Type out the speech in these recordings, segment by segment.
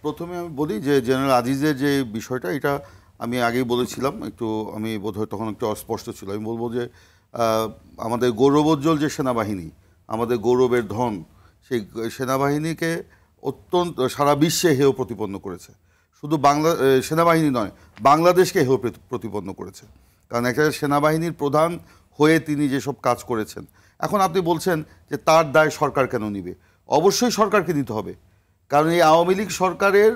প্রথমে আমি বলি যে জেনারেল আজিজের যে বিষয়টা, এটা আমি আগেই বলেছিলাম, একটু আমি বোধহয় তখন একটু অস্পষ্ট ছিল। আমি বলবো যে আমাদের গৌরবোজ্জ্বল যে সেনাবাহিনী, আমাদের গৌরবের ধন, সেই সেনাবাহিনীকে অত্যন্ত সারা বিশ্বে হেয় প্রতিপন্ন করেছে। শুধু সেনাবাহিনী নয়, বাংলাদেশকে হেয় প্রতিপন্ন করেছে। কারণ একটা সেনাবাহিনীর প্রধান হয়ে তিনি যেসব কাজ করেছেন, এখন আপনি বলছেন যে তার দায় সরকার কেন নিবে? অবশ্যই সরকারকে নিতে হবে, কারণ এই আওয়ামী লীগ সরকারের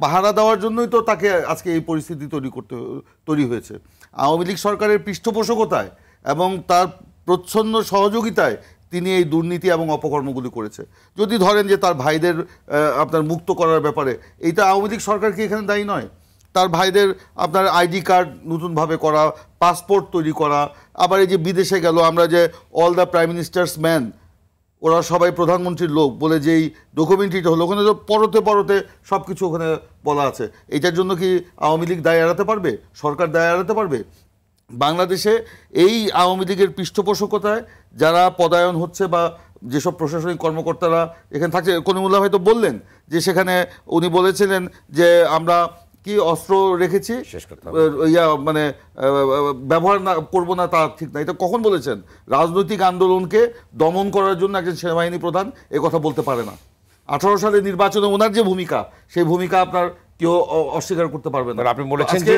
পাহারা দেওয়ার জন্যই তো তাকে আজকে এই পরিস্থিতি তৈরি হয়েছে। আওয়ামী লীগ সরকারের পৃষ্ঠপোষকতায় এবং তার প্রচ্ছন্ন সহযোগিতায় তিনি এই দুর্নীতি এবং অপকর্মগুলি করেছে। যদি ধরেন যে তার ভাইদের আপনার মুক্ত করার ব্যাপারে, এইটা আওয়ামী লীগ সরকার কি এখানে দায়ী নয়? তার ভাইদের আপনার আইডি কার্ড নতুনভাবে করা, পাসপোর্ট তৈরি করা, আবার এই যে বিদেশে গেল, আমরা যে all the prime ministers man, ওরা সবাই প্রধানমন্ত্রীর লোক বলে যেই ডকুমেন্টারিটা হলো, ওখানে তো পরতে পরতে সব কিছু ওখানে বলা আছে। এটার জন্য কি আওয়ামী লীগ দায় এড়াতে পারবে? সরকার দায় এড়াতে পারবে? বাংলাদেশে এই আওয়ামী লীগের পৃষ্ঠপোষকতায় যারা পদায়ন হচ্ছে বা যেসব প্রশাসনিক কর্মকর্তারা এখানে থাকছে, কলিমুল্লাহ হয়তো বললেন যে সেখানে উনি বলেছিলেন যে আমরা কি অস্ত্র রেখেছি, মানে ব্যবহার না করবো না, তা ঠিক না। এটা কখন বলেছেন? রাজনৈতিক আন্দোলনকে দমন করার জন্য একজন সেনাবাহিনী প্রধান এ কথা বলতে পারে না। 18 সালে নির্বাচনে ওনার যে ভূমিকা, সেই ভূমিকা আপনার কেউ অস্বীকার করতে পারবে না। আপনি বলেছেন যে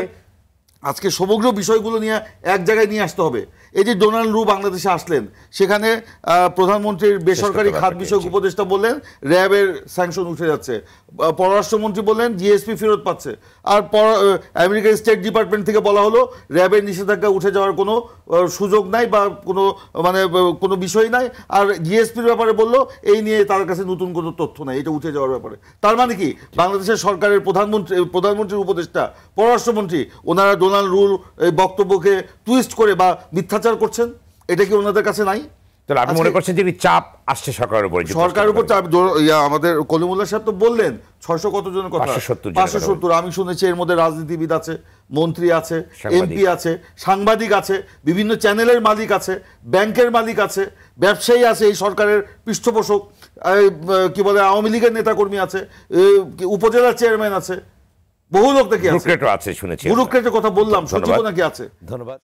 আজকে সমগ্র বিষয়গুলো নিয়ে এক জায়গায় নিয়ে আসতে হবে। এই যে ডোনাল্ড রু বাংলাদেশে আসলেন, সেখানে প্রধানমন্ত্রীর বেসরকারি খাত বিষয়ক উপদেষ্টা বললেন র্যাবের স্যাংশন উঠে যাচ্ছে, পররাষ্ট্রমন্ত্রী বললেন জিএসপি ফেরত পাচ্ছে, আর আমেরিকার স্টেট ডিপার্টমেন্ট থেকে বলা হলো র্যাবের নিষেধাজ্ঞা উঠে যাওয়ার কোনো সুযোগ নাই বা কোনো বিষয় নাই। আর জিএসপির ব্যাপারে বললো এই নিয়ে তার কাছে নতুন কোনো তথ্য নাই, এটা উঠে যাওয়ার ব্যাপারে। তার মানে কি বাংলাদেশের সরকারের প্রধানমন্ত্রীর উপদেষ্টা, পররাষ্ট্রমন্ত্রী, ওনারা ডোনাল্ড রুর এই বক্তব্যকে টুইস্ট করে বা মিথ্যাচার করছেন? এটা কি ওনাদের কাছে নাই? তাহলে আপনি মনে করছেন যে চাপ আসছে সরকারের উপর? সরকারের উপর চাপ, আমাদের কলিমুল্লাহ সাহেব তো বললেন 600 কতজনের কথা, 570। আমি শুনেছি এর মধ্যে রাজনীতিবিদ আছে, মন্ত্রী আছে, এমপি আছে, সাংবাদিক আছে, বিভিন্ন চ্যানেলের মালিক আছে, ব্যাংকের মালিক আছে, ব্যবসায়ী আছে, এই সরকারের পৃষ্ঠপোষক, কি বলে আওয়ামী লীগের নেতাকর্মী আছে, উপজেলার চেয়ারম্যান আছে, বহু লোক নাকি আছে, শুনেছি। ব্যুরোক্রেটের কথা বললাম, সচিব নাকি আছে। ধন্যবাদ।